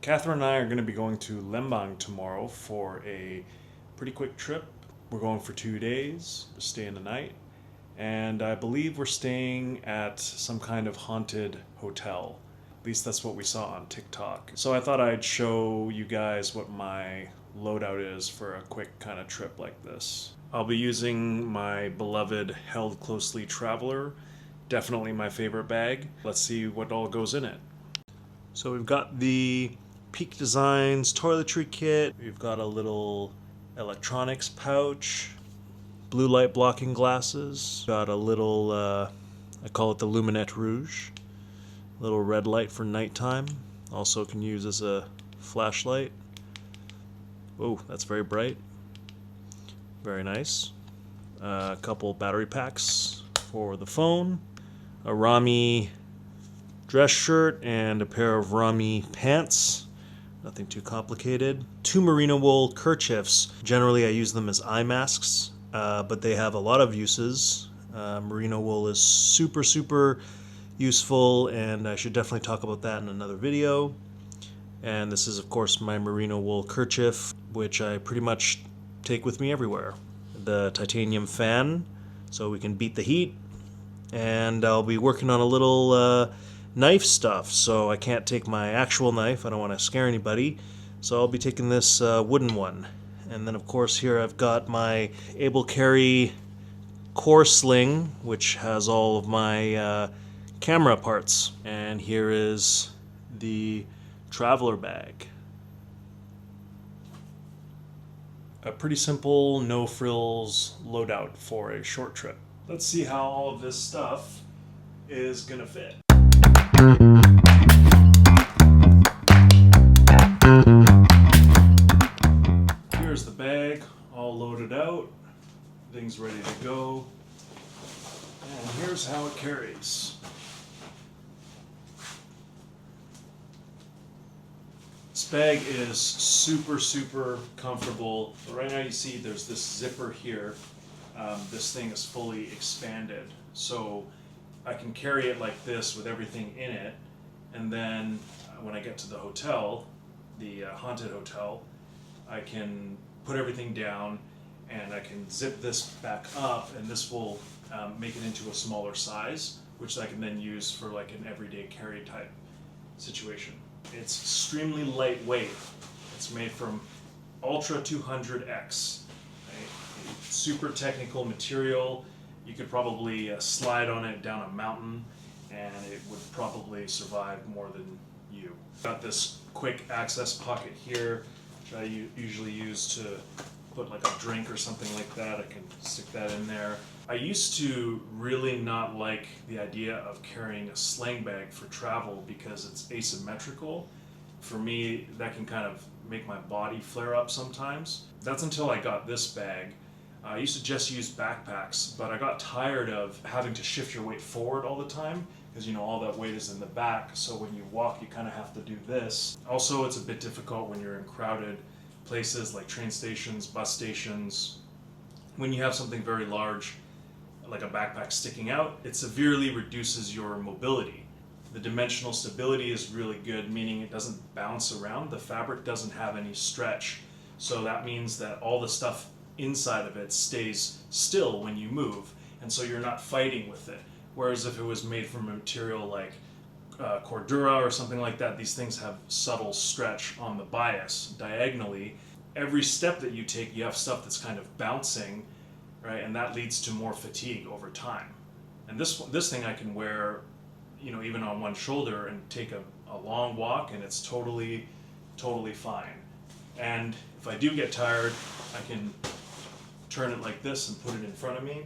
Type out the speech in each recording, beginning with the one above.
Catherine and I are going to be going to Lembang tomorrow for a pretty quick trip. We're going for 2 days, staying the night, and I believe we're staying at some kind of haunted hotel. At least that's what we saw on TikTok. So I thought I'd show you guys what my loadout is for a quick kind of trip like this. I'll be using my beloved Held Closely Traveler, definitely my favorite bag. Let's see what all goes in it. So we've got the Peak Designs toiletry kit, we've got a little electronics pouch, blue light blocking glasses, got a little, I call it the Luminette Rouge, little red light for nighttime, also can use as a flashlight. Whoa, that's very bright. Very nice. A couple battery packs for the phone, a Rami dress shirt, and a pair of Rami pants. Nothing too complicated. 2 merino wool kerchiefs. Generally I use them as eye masks, but they have a lot of uses. Merino wool is super useful, and I should definitely talk about that in another video. And this is of course my merino wool kerchief, which I pretty much take with me everywhere. The titanium fan, so we can beat the heat. And I'll be working on a little knife stuff, so I can't take my actual knife, I don't want to scare anybody, so I'll be taking this wooden one. And then of course here I've got my Able Carry core sling, which has all of my camera parts. And here is the traveler bag. A pretty simple, no frills loadout for a short trip. Let's see how all of this stuff is gonna fit. Here's the bag, all loaded out. Things ready to go. And here's how it carries. This bag is super comfortable. But right now you see there's this zipper here. This thing is fully expanded. So I can carry it like this with everything in it, and then when I get to the hotel, the haunted hotel, I can put everything down and I can zip this back up, and this will make it into a smaller size, which I can then use for like an everyday carry type situation. It's extremely lightweight. It's made from Ultra 200X, right? Super technical material. You could probably slide on it down a mountain and it would probably survive more than you. Got this quick access pocket here, which I usually use to put like a drink or something like that. I can stick that in there. I used to really not like the idea of carrying a sling bag for travel because it's asymmetrical. For me, that can kind of make my body flare up sometimes. That's until I got this bag. I used to just use backpacks, but I got tired of having to shift your weight forward all the time because you know all that weight is in the back, so when you walk you kind of have to do this. Also, it's a bit difficult when you're in crowded places like train stations, bus stations. When you have something very large like a backpack sticking out, it severely reduces your mobility. The dimensional stability is really good, meaning it doesn't bounce around. The fabric doesn't have any stretch, so that means that all the stuff inside of it stays still when you move, and so you're not fighting with it. Whereas if it was made from a material like Cordura or something like that, these things have subtle stretch on the bias diagonally. Every step that you take, you have stuff that's kind of bouncing, right? And that leads to more fatigue over time. And this thing I can wear, you know, even on one shoulder and take a long walk, and it's totally fine. And if I do get tired, I can turn it like this and put it in front of me,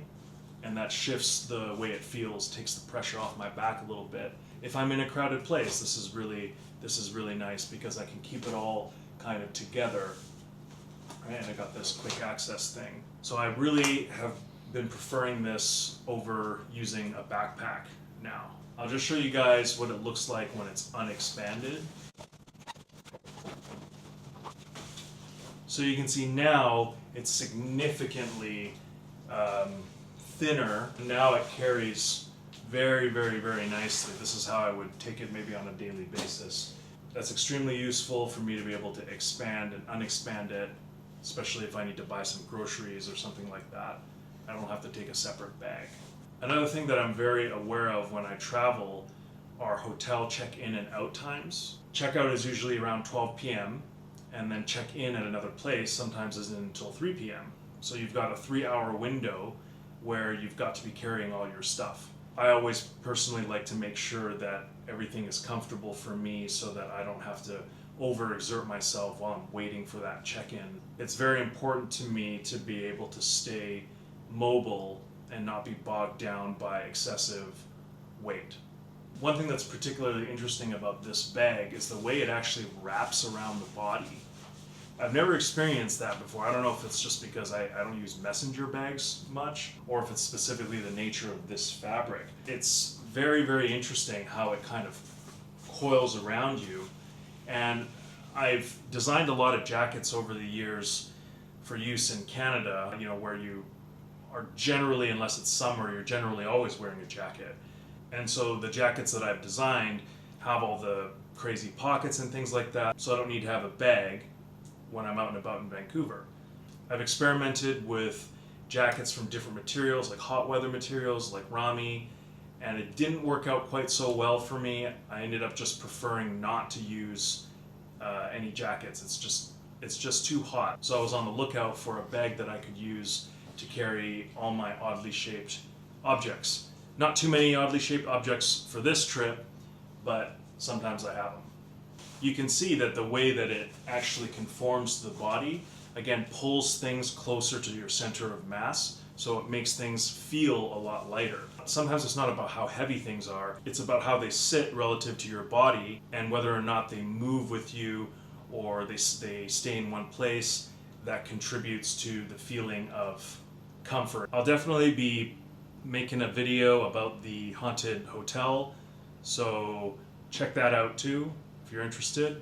and that shifts the way it feels, takes the pressure off my back a little bit. If I'm in a crowded place, this is really nice because I can keep it all kind of together. Right? And I got this quick access thing. So I really have been preferring this over using a backpack now. I'll just show you guys what it looks like when it's unexpanded. So you can see now it's significantly thinner. Now it carries very nicely. This is how I would take it maybe on a daily basis. That's extremely useful for me to be able to expand and unexpand it, especially if I need to buy some groceries or something like that. I don't have to take a separate bag. Another thing that I'm very aware of when I travel are hotel check-in and out times. Checkout is usually around 12 p.m. and then check-in at another place sometimes isn't until 3 p.m. So you've got a 3-hour window where you've got to be carrying all your stuff. I always personally like to make sure that everything is comfortable for me so that I don't have to overexert myself while I'm waiting for that check-in. It's very important to me to be able to stay mobile and not be bogged down by excessive weight. One thing that's particularly interesting about this bag is the way it actually wraps around the body. I've never experienced that before. I don't know if it's just because I don't use messenger bags much, or if it's specifically the nature of this fabric. It's very, very interesting how it kind of coils around you. And I've designed a lot of jackets over the years for use in Canada, where you are generally, unless it's summer, you're generally always wearing a jacket. And so the jackets that I've designed have all the crazy pockets and things like that, so I don't need to have a bag when I'm out and about in Vancouver. I've experimented with jackets from different materials, like hot weather materials, like Rami, and it didn't work out quite so well for me. I ended up just preferring not to use any jackets. It's just too hot. So I was on the lookout for a bag that I could use to carry all my oddly shaped objects. Not too many oddly shaped objects for this trip, but sometimes I have them. You can see that the way that it actually conforms to the body, again, pulls things closer to your center of mass, so it makes things feel a lot lighter. Sometimes it's not about how heavy things are, it's about how they sit relative to your body and whether or not they move with you or they stay in one place. That contributes to the feeling of comfort. I'll definitely be making a video about the haunted hotel, so check that out too if you're interested.